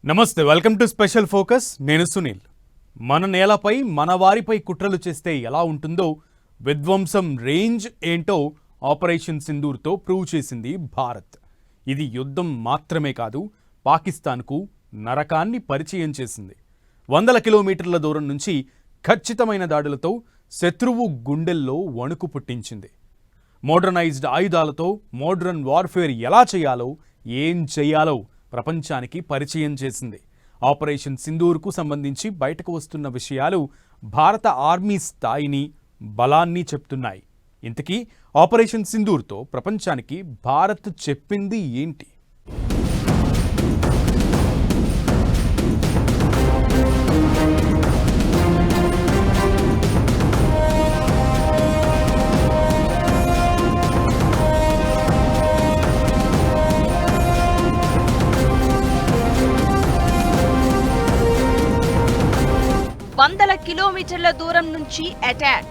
నమస్తే, welcome to special focus. నేను సునీల్. మన నేలపై మన వారిపై కుట్రలు చేస్తే ఎలా ఉంటుందో, విధ్వంసం రేంజ్ ఏంటో ఆపరేషన్ సింధూర్తో ప్రూవ్ చేసింది భారత్. ఇది యుద్ధం మాత్రమే కాదు, పాకిస్తాన్కు నరకాన్ని పరిచయం చేసింది. వందల కిలోమీటర్ల దూరం నుంచి ఖచ్చితమైన దాడులతో శత్రువు గుండెల్లో వణుకు పుట్టించింది. మోడర్నైజ్డ్ ఆయుధాలతో మోడర్న్ వార్ఫేర్ ఎలా చేయాలో, ఏం చేయాలో ప్రపంచానికి పరిచయం చేసింది. ఆపరేషన్ సింధూర్కు సంబంధించి బయటకు వస్తున్న విషయాలు భారత ఆర్మీ స్థాయిని, బలాన్ని చెప్తున్నాయి. ఇంతకీ ఆపరేషన్ సింధూర్తో ప్రపంచానికి భారత్ చెప్పింది ఏంటి? వందల కిలోమీటర్ల దూరం నుంచి అటాక్,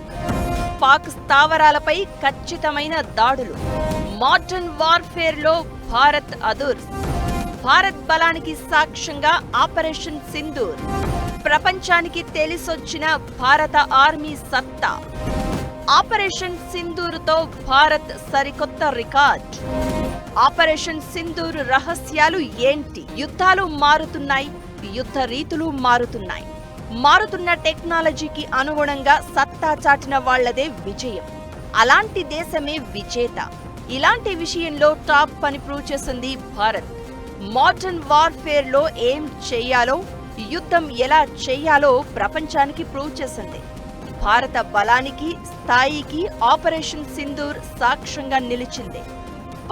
పాక్ స్థావరాలపై ఖచ్చితమైన దాడులు, మోడర్న్ వార్ఫేర్ లో భారత్ అదుర్స్, భారత్ బలానికి సాక్ష్యంగా ఆపరేషన్ సింధూర్, ప్రపంచానికి తెలిసొచ్చిన భారత ఆర్మీ సత్తా. ఆపరేషన్ సింధూర్తో భారత్ సరికొత్త రికార్డ్. ఆపరేషన్ సింధూర్ రహస్యాలు ఏంటి? యుద్ధాలు మారుతున్నాయి, యుద్ధ రీతులు మారుతున్నాయి. మారుతున్న టెక్నాలజీకి అనుగుణంగా సత్తా చాటిన వాళ్లదే విజయం. అలాంటి దేశమే విజేత. ఇలాంటి విషయంలో టాప్ పని ప్రూవ్ చేసింది భారత్. మోడర్న్ వార్ఫేర్ లో ఏం చేయాలో, యుద్ధం ఎలా చేయాలో ప్రపంచానికి ప్రూవ్ చేసింది. భారత బలానికి, స్థాయికి ఆపరేషన్ సింధూర్ సాక్ష్యంగా నిలిచింది.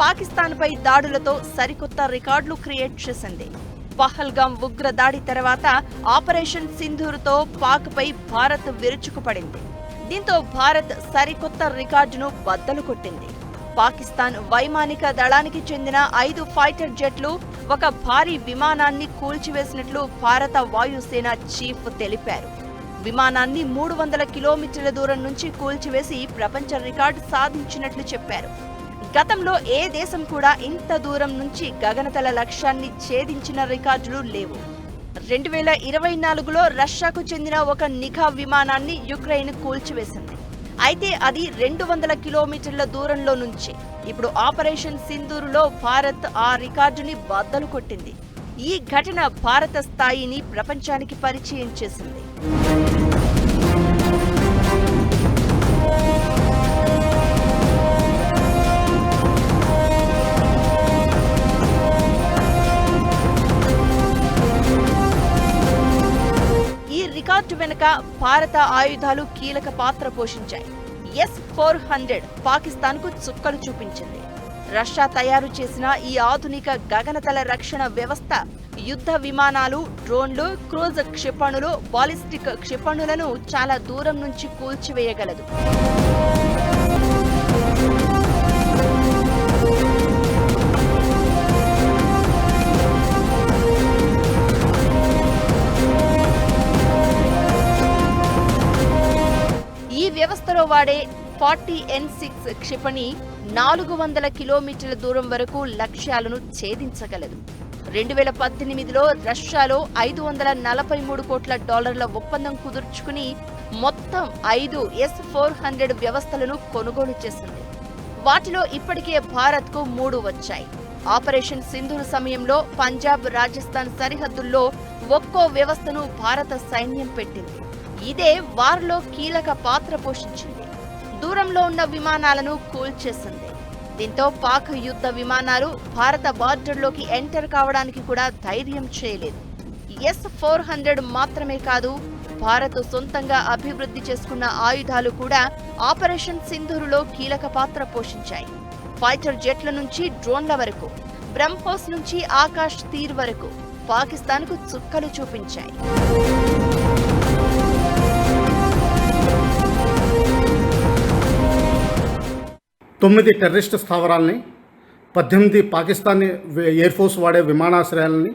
పాకిస్తాన్పై దాడులతో సరికొత్త రికార్డులు క్రియేట్ చేసింది. పహల్గాం ఉగ్ర దాడి తర్వాత ఆపరేషన్ సింధూర్తో పాక్పై భారత్ విరుచుకుపడింది. దీంతో భారత్ సరికొత్త రికార్డును బద్దలు కొట్టింది. పాకిస్తాన్ వైమానిక దళానికి చెందిన 5 ఫైటర్ జెట్లు, ఒక భారీ విమానాన్ని కూల్చివేసినట్లు భారత వాయుసేన చీఫ్ తెలిపారు. విమానాన్ని 300 కిలోమీటర్ల దూరం నుంచి కూల్చివేసి ప్రపంచ రికార్డు సాధించినట్లు చెప్పారు. గతంలో ఏ దేశం కూడా ఇంత దూరం నుంచి గగనతల లక్ష్యాన్ని ఛేదించిన రికార్డులు లేవు. 2024లో రష్యాకు చెందిన ఒక నిఘా విమానాన్ని యుక్రెయిన్ కూల్చివేసింది. అయితే అది 200 కిలోమీటర్ల దూరంలో నుంచి. ఇప్పుడు ఆపరేషన్ సింధూర్లో భారత్ ఆ రికార్డుని బద్దలు కొట్టింది. ఈ ఘటన భారత స్థాయిని ప్రపంచానికి పరిచయం చేసింది. రికార్డు వెనుక భారత ఆయుధాలు కీలక పాత్ర పోషించాయి. S-400 పాకిస్తాన్కు చుక్కలు చూపించింది. రష్యా తయారు చేసిన ఈ ఆధునిక గగనతల రక్షణ వ్యవస్థ యుద్ధ విమానాలు, డ్రోన్లు, క్రూజ్ క్షిపణులు, బాలిస్టిక్ క్షిపణులను చాలా దూరం నుంచి కూల్చివేయగలదు. వ్యవస్థలో వాడే 40N6 క్షిపణి 400 కిలోమీటర్ల దూరం వరకు లక్ష్యాలను ఛేదించగలదు. 2018లో రష్యాలో $543 కోట్ల ఒప్పందం కుదుర్చుకుని మొత్తం 5 S-400 వ్యవస్థలను కొనుగోలు చేసింది. వాటిలో ఇప్పటికే భారత్కు 3 వచ్చాయి. ఆపరేషన్ సింధూర్ సమయంలో పంజాబ్, రాజస్థాన్ సరిహద్దుల్లో ఒక్కో వ్యవస్థను భారత సైన్యం పెట్టింది. ఇదే వార్లో కీలక పాత్ర పోషించింది. దూరంలో ఉన్న విమానాలను కూల్చేసింది. దీంతో పాక్ యుద్ధ విమానాలు భారత బార్డర్లోకి ఎంటర్ కావడానికి కూడా ధైర్యం చేయలేదు. S-400 మాత్రమే కాదు, భారత్ సొంతంగా అభివృద్ధి చేసుకున్న ఆయుధాలు కూడా ఆపరేషన్ సింధూర్లో కీలక పాత్ర పోషించాయి. ఫైటర్ జెట్ల నుంచి డ్రోన్ల వరకు, బ్రహ్మోస్ నుంచి ఆకాశ్ తీర్ వరకు పాకిస్తాన్కు చుక్కలు చూపించాయి. 9 టెర్రరిస్టు స్థావరాలని, 18 పాకిస్తానీ ఎయిర్ ఫోర్స్ వాడే విమానాశ్రయాలని,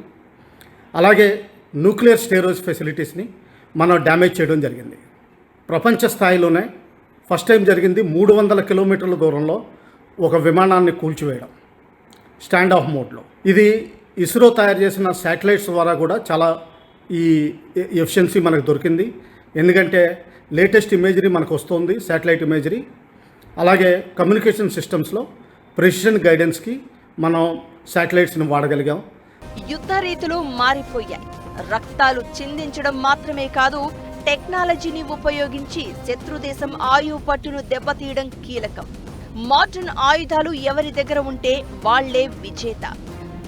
అలాగే న్యూక్లియర్ స్టోరేజ్ ఫెసిలిటీస్ని మనం డ్యామేజ్ చేయడం జరిగింది. ప్రపంచ స్థాయిలోనే ఫస్ట్ టైం జరిగింది. 300 కిలోమీటర్ల దూరంలో ఒక విమానాన్ని కూల్చివేయడం స్టాండ్ ఆఫ్ మోడ్లో. ఇది ఇస్రో తయారు చేసిన శాటిలైట్స్ ద్వారా కూడా చాలా ఈ ఎఫిషియన్సీ మనకు దొరికింది. ఎందుకంటే లేటెస్ట్ ఇమేజరీ మనకు వస్తుంది, శాటిలైట్ ఇమేజరీ. అలాగే కమ్యూనికేషన్ సిస్టమ్స్లో ప్రెసిషన్ గైడెన్స్కి మనం శాటిలైట్స్ని వాడగలిగాం. యుద్ధ రీతులు మారిపోయాయి. రక్తాలు చిందించడం మాత్రమే కాదు, టెక్నాలజీని ఉపయోగించి శత్రుదేశం ఆయువు పట్టును దెబ్బతీయడం కీలకం. మోడర్న్ ఆయుధాలు ఎవరి దగ్గర ఉంటే వాళ్లే విజేత.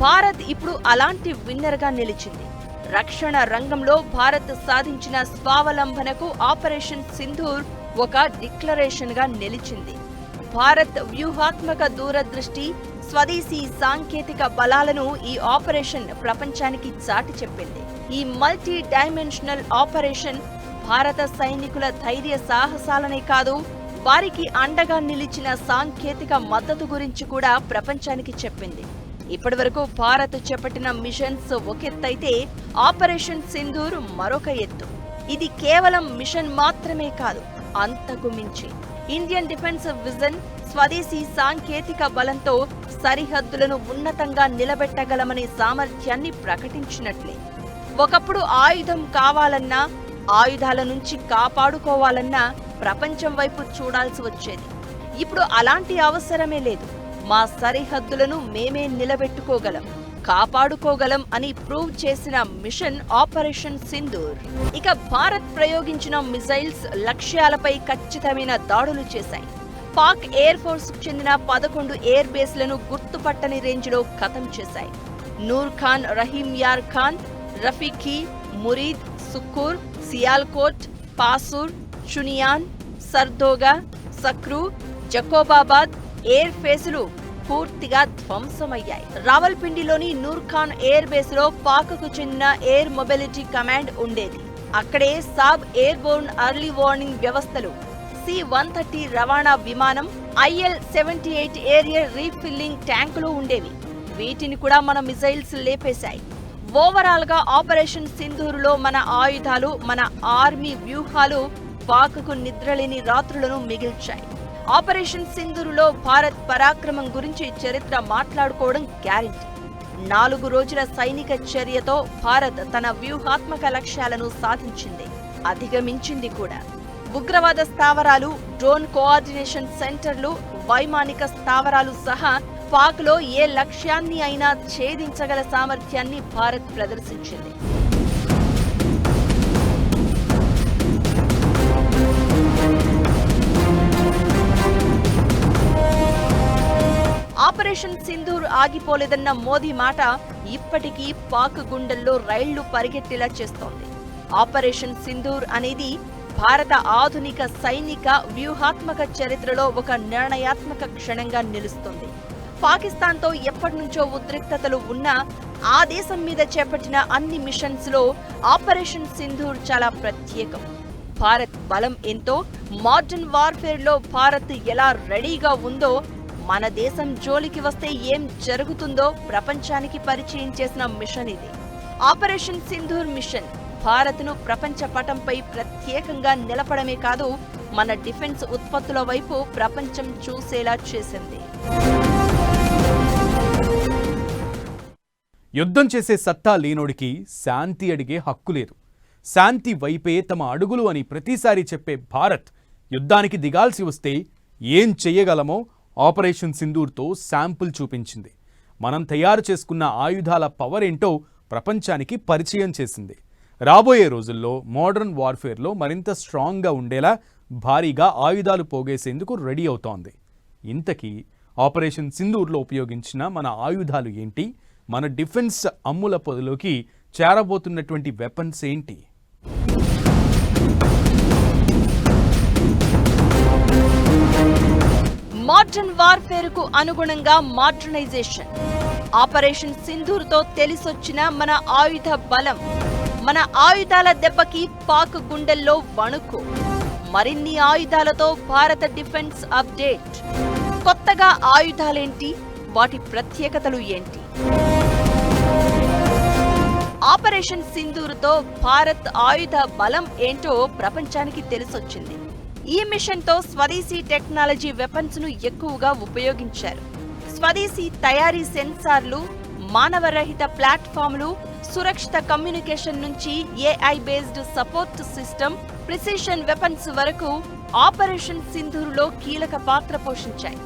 భారత్ ఇప్పుడు అలాంటి విన్నర్గా నిలిచింది. రక్షణ రంగంలో భారత్ సాధించిన స్వావలంబనకు ఆపరేషన్ సింధూర్ ఒక డిక్లరేషన్గా నిలిచింది. భారత్ వ్యూహాత్మక దూరదృష్టి, స్వదేశీ సాంకేతిక బలాలను ఈ ఆపరేషన్ ప్రపంచానికి చాటి చెప్పింది. ఈ మల్టీ డైమెన్షనల్ ఆపరేషన్ భారత సైనికుల ధైర్య సాహసాలనే కాదు, వారికి అండగా నిలిచిన సాంకేతిక మద్దతు గురించి కూడా ప్రపంచానికి చెప్పింది. ఇప్పటివరకు భారత్ చేపట్టిన మిషన్స్ ఒకెత్తైతే ఆపరేషన్ సింధూర్ మరొక ఎత్తు. ఇది కేవలం మిషన్ మాత్రమే కాదు, అంతకు మించి ఇండియన్ డిఫెన్స్ విజన్, స్వదేశీ సాంకేతిక బలంతో సరిహద్దులను ఉన్నతంగా నిలబెట్టగలమనే సామర్థ్యాన్ని ప్రకటించినట్లే. ఒకప్పుడు ఆయుధం కావాలన్నా, ఆయుధాల నుంచి కాపాడుకోవాలన్నా ప్రపంచం వైపు చూడాల్సి వచ్చేది. ఇప్పుడు అలాంటి అవసరమే లేదు. మా సరిహద్దులను మేమే నిలబెట్టుకోగలం, కాపాడుకోగలం అని ప్రూవ్ చేసిన మిషన్ ఆపరేషన్ సింధూర్. ఇక భారత్ ప్రయోగించిన మిసైల్స్ లక్ష్యాలపై ఖచ్చితమైన దాడులు చేశాయి. పాక్ ఎయిర్ ఫోర్స్ కు చెందిన 11 ఎయిర్ బేస్లను గుర్తుపట్టని రేంజ్లో ఖతం చేశాయి. నూర్ ఖాన్, రహీం యార్ ఖాన్, రఫీఖీ, మురీద్, సుక్కూర్, సియాల్కోట్, పాసూర్, చునియాన్, సర్దోగా, సక్రు, జకోబాబాద్ ఎయిర్ ఫేసులు పూర్తిగా ధ్వంసమయ్యాయి. రావల్పిండిలోని నూర్ ఖాన్ ఎయిర్ బేస్ లో పాక్కు చెందిన ఎయిర్ మొబిలిటీ కమాండ్ ఉండేది. అక్కడే సాబ్ ఎయిర్ బోర్న్ అర్లీ వార్నింగ్ వ్యవస్థలు, C-130 రవాణా విమానం, IL-78 ఏరియర్ రీఫిల్లింగ్ ట్యాంకులు ఉండేవి. వీటిని కూడా మన మిసైల్స్ లేపేశాయి. ఓవరాల్ గా ఆపరేషన్ సింధూరులో మన ఆయుధాలు, మన ఆర్మీ వ్యూహాలు పాక్కు నిద్రలేని రాత్రులను మిగిల్చాయి. ఆపరేషన్ సింధూరులో భారత్ పరాక్రమం గురించి చరిత్ర మాట్లాడుకోవడం గ్యారెంటీ. 4 రోజుల సైనిక చర్యతో భారత్ తన వ్యూహాత్మక లక్ష్యాలను సాధించింది, అధిగమించింది కూడా. ఉగ్రవాద స్థావరాలు, డ్రోన్ కోఆర్డినేషన్ సెంటర్లు, వైమానిక స్థావరాలు సహా పాక్లో ఏ లక్ష్యాన్ని అయినా ఛేదించగల సామర్థ్యాన్ని భారత్ ప్రదర్శించింది. ఆపరేషన్ సింధూర్ ఆగిపోలేదన్న మోదీ మాట ఇప్పటికీ పాక్ గుండెల్లో రైళ్లు పరిగెట్టేలా చేస్తోంది. ఆపరేషన్ సింధూర్ అనేది భారత ఆధునిక సైనిక వ్యూహాత్మక చరిత్రలో ఒక నిర్ణయాత్మక క్షణంగా నిలుస్తుంది. పాకిస్తాన్తో ఎప్పటినుంచో ఉద్రిక్తతలు ఉన్నా ఆ దేశం మీద చేపట్టిన అన్ని మిషన్స్ లో ఆపరేషన్ సింధూర్ చాలా ప్రత్యేకం. భారత్ బలం ఎంతో, మోడర్న్ వార్ఫేర్ లో భారత్ ఎలా రెడీగా ఉందో, మన దేశం జోలికి వస్తే ఏం జరుగుతుందో ప్రపంచానికి పరిచయం చేసిన మిషన్ ఇది. ఆపరేషన్ సింధూర్ మిషన్ భారత్ను ప్రపంచ పటంపై ప్రత్యేకంగా నిలపడమే కాదు, మన డిఫెన్స్ ఉత్పత్తుల వైపు ప్రపంచం చూసేలా చేసింది. యుద్ధం చేసే సత్తా లేనోడికి శాంతి అడిగే హక్కు లేదు. శాంతి వైపే తమ అడుగులు అని ప్రతిసారి చెప్పే భారత్ యుద్ధానికి దిగాల్సి వస్తే ఏం చెయ్యగలమో ఆపరేషన్ సింధూర్తో శాంపుల్ చూపించింది. మనం తయారు చేసుకున్న ఆయుధాల పవర్ ఏంటో ప్రపంచానికి పరిచయం చేసింది. రాబోయే రోజుల్లో మోడర్న్ వార్ఫేర్లో మరింత స్ట్రాంగ్గా ఉండేలా భారీగా ఆయుధాలు పోగేసేందుకు రెడీ అవుతోంది. ఇంతకీ ఆపరేషన్ సింధూర్లో ఉపయోగించిన మన ఆయుధాలు ఏంటి? మన డిఫెన్స్ అమ్ముల పొదలోకి చేరబోతున్నటువంటి వెపన్స్ ఏంటి? మోడర్న్ వార్ఫేర్ కు అనుగుణంగా మోడర్నైజేషన్. ఆపరేషన్ సింధూర్ తో తెలిసొచ్చిన మన ఆయుధ బలం, మన ఆయుధాల దెబ్బకి పాక్ గుండెల్లో వణుకు. మరిన్ని ఆయుధాలతో భారత డిఫెన్స్ అప్డేట్. కొత్తగా ఆయుధాలేంటి, వాటి ప్రత్యేకతలు ఏంటి? ఆపరేషన్ సింధూర్తో భారత్ ఆయుధ బలం ఏంటో ప్రపంచానికి తెలిసొచ్చింది. ఈ మిషన్తో స్వదేశీ టెక్నాలజీ వెపన్స్ ను ఎక్కువగా ఉపయోగించారు. స్వదేశీ తయారీ సెన్సార్లు, మానవరహిత ప్లాట్ఫామ్లు, సురక్షిత కమ్యూనికేషన్ నుంచి AI based support system, precision weapons వరకు ఆపరేషన్ సింధూర్లో కీలక పాత్ర పోషించాయి.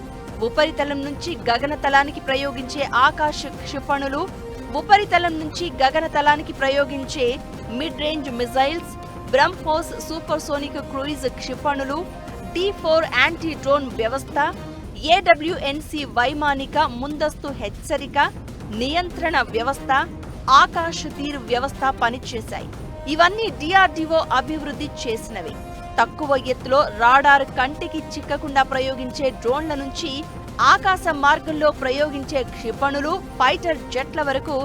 ఉపరితలం నుంచి గగనతలానికి ప్రయోగించే ఆకాశ క్షిపణులు, ఉపరితలం నుంచి గగనతలానికి ప్రయోగించే mid range missiles, BrahMos supersonic cruise క్షిపణులు, D4 యాంటీ డ్రోన్ వ్యవస్థ, AWNC వైమానిక ముందస్తు హెచ్చరిక, నియంత్రణ వ్యవస్థ, ఆకాశ తీర్ వ్యవస్థ పనిచేశాయి. ఇవన్నీ DRDO అభివృద్ధి చేసినవి. తక్కువ ఎత్తులో రాడార్ కంటికి చిక్కకుండా ప్రయోగించే డ్రోన్ల నుంచి ఆకాశ మార్గంలో ప్రయోగించే క్షిపణులు, ఫైటర్ జెట్ల వరకు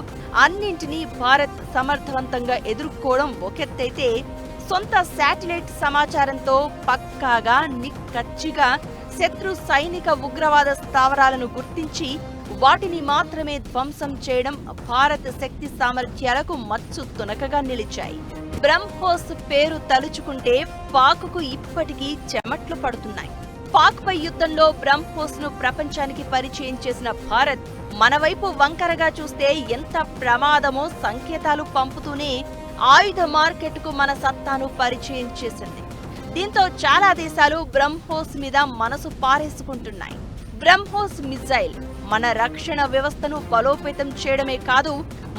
అన్నింటినీ భారత్ సమర్థవంతంగా ఎదుర్కోవడం ఒకెత్తైతే, సొంత శాటిలైట్ సమాచారంతో పక్కాగా నిక్కచ్చిగా శత్రు సైనిక ఉగ్రవాద స్థావరాలను గుర్తించి వాటిని మాత్రమే ధ్వంసం చేయడం భారత శక్తి సామర్థ్యాలకు మచ్చు తునకగా నిలిచాయి. బ్రహ్మోస్ పేరు తలుచుకుంటే పాక్కు ఇప్పటికీ చెమట్లు పడుతున్నాయి. పాక్ పై యుద్ధంలో బ్రహ్మోస్ ను ప్రపంచానికి పరిచయం చేసిన భారత్ మన వైపు వంకరగా చూస్తే ఎంత ప్రమాదమో సంకేతాలు పంపుతూనే ఆయుధ మార్కెట్కు మన సత్తాను పరిచయం చేసింది. దీంతో చాలా దేశాలు బ్రహ్మోస్ మీద మనసు పారేసుకుంటున్నాయి. బ్రహ్మోస్ మిజైల్ మన రక్షణ వ్యవస్థను బలోపేతం చేయడమే కాదు,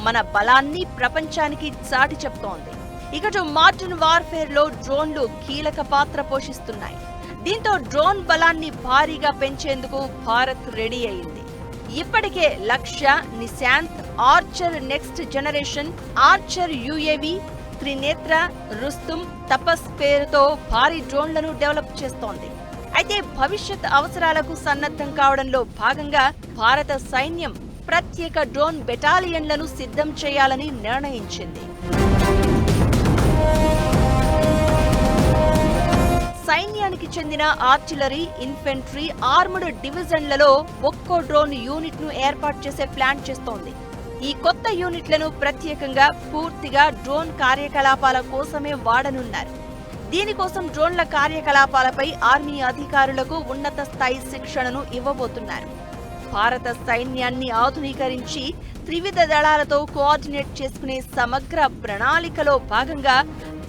మన బలాన్ని ప్రపంచానికి చాటి చెప్తోంది. ఇకటు మాడ్రన్ వార్ఫేర్ లో డ్రోన్లు కీలక పాత్ర పోషిస్తున్నాయి. దీంతో డ్రోన్ బలాన్ని భారీగా పెంచేందుకు భారత్ రెడీ అయింది. ఇప్పటికే Lakshya, Nishant, archer next generation, archer UAV, Trinetra, Rustom, Tapas పేరుతో భారీ డ్రోన్లను డెవలప్ చేస్తోంది. అయితే భవిష్యత్ అవసరాలకు సన్నద్ధం కావడంలో భాగంగా భారత సైన్యం ప్రత్యేక డ్రోన్ బెటాలియన్లను సిద్ధం చేయాలని నిర్ణయించింది. సైన్యానికి చెందిన ఆర్టిలరీ, ఇన్ఫెంట్రీ, ఆర్మడ్ డివిజన్లలో ఒక్కో డ్రోన్ యూనిట్ ను ఏర్పాటు చేసే ప్లాన్ చేస్తోంది. ఈ కొత్త యూనిట్లను ప్రత్యేకంగా పూర్తిగా డ్రోన్ కార్యకలాపాల కోసమే వాడనున్నారు. దీనికోసం డ్రోన్ల కార్యకలాపాలపై ఆర్మీ అధికారులకు ఉన్నత స్థాయి శిక్షణను ఇవ్వబోతున్నారు. భారత సైన్యాన్ని ఆధునీకరించి త్రివిధ దళాలతో కోఆర్డినేట్ చేసుకునే సమగ్ర ప్రణాళికలో భాగంగా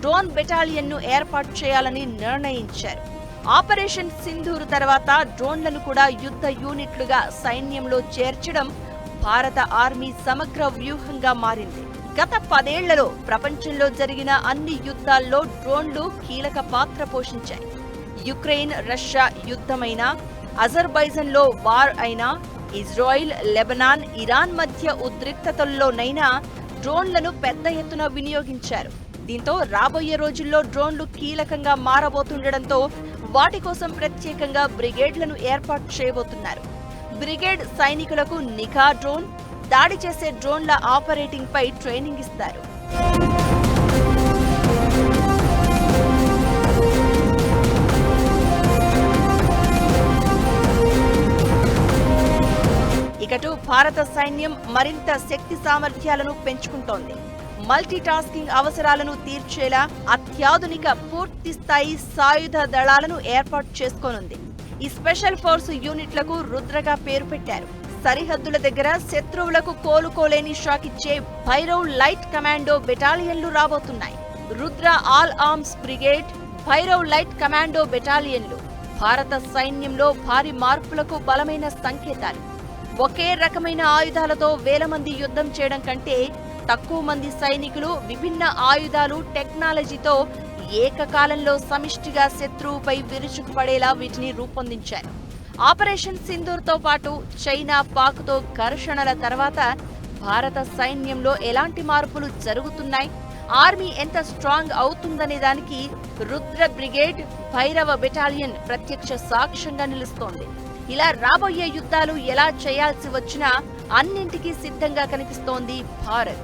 డ్రోన్ బెటాలియన్ను ఏర్పాటు చేయాలని నిర్ణయించారు. ఆపరేషన్ సింధూర్ తర్వాత డ్రోన్లను కూడా యుద్ధ యూనిట్లుగా సైన్యంలో చేర్చడం భారత ఆర్మీ సమగ్ర వ్యూహంగా మారింది. గత 10 ఏళ్లలో ప్రపంచంలో జరిగిన అన్ని యుద్ధాల్లో డ్రోన్లు కీలక పాత్ర పోషించాయి. యుక్రెయిన్ రష్యా యుద్ధమైనా, అజర్బైజాన్లో వార్ అయినా, ఇజ్రాయిల్, లెబనాన్, ఇరాన్ మధ్య ఉద్రిక్తతల్లోనైనా డ్రోన్లను పెద్ద ఎత్తున వినియోగించారు. దీంతో రాబోయే రోజుల్లో డ్రోన్లు కీలకంగా మారబోతుండటంతో వాటి కోసం ప్రత్యేకంగా బ్రిగేడ్లను ఏర్పాటు చేయబోతున్నారు. బ్రిగేడ్ సైనికులకు నిఘా డ్రోన్, దాడి చేసే డ్రోన్ల ఆపరేటింగ్ పై ట్రైనింగ్ ఇస్తారు. ఇకటు భారత సైన్యం మరింత శక్తి సామర్థ్యాలను పెంచుకుంటోంది. మల్టీ టాస్కింగ్ అవసరాలను తీర్చేలా అత్యాధునిక పూర్తి స్థాయి సాయుధ దళాలను ఏర్పాటు చేసుకోనుంది. ఈ స్పెషల్ ఫోర్స్ యూనిట్లకు రుద్రగా పేరు పెట్టారు. సరిహద్దుల దగ్గర శత్రువులకు కోలుకోలేని షాక్ ఇచ్చే భైరవ్ లైట్ కమాండో బెటాలియన్లు రాబోతున్నాయి. Rudra all arms brigade, Bhairav light commando బెటాలియన్లు భారత సైన్యంలో భారీ మార్పులకు బలమైన సంకేతాలు. ఒకే రకమైన ఆయుధాలతో వేల మంది యుద్ధం చేయడం కంటే తక్కువ మంది సైనికులు విభిన్న ఆయుధాలు, టెక్నాలజీతో ఏకకాలంలో సమిష్టిగా శత్రువుపై విరుచుకుపడేలా వీటిని రూపొందించారు. ఆపరేషన్ సింధూర్తో పాటు చైనా, పాక్తో ఘర్షణల తర్వాత భారత సైన్యంలో ఎలాంటి మార్పులు జరుగుతున్నాయి, ఆర్మీ ఎంత స్ట్రాంగ్ అవుతుందనే దానికి రుద్ర బ్రిగేడ్, భైరవ బెటాలియన్ ప్రత్యక్ష సాక్ష్యంగా నిలుస్తోంది. ఇలా రాబోయే యుద్ధాలు ఎలా చేయాల్సి వచ్చినా అన్నింటికీ సిద్ధంగా కనిపిస్తోంది భారత్.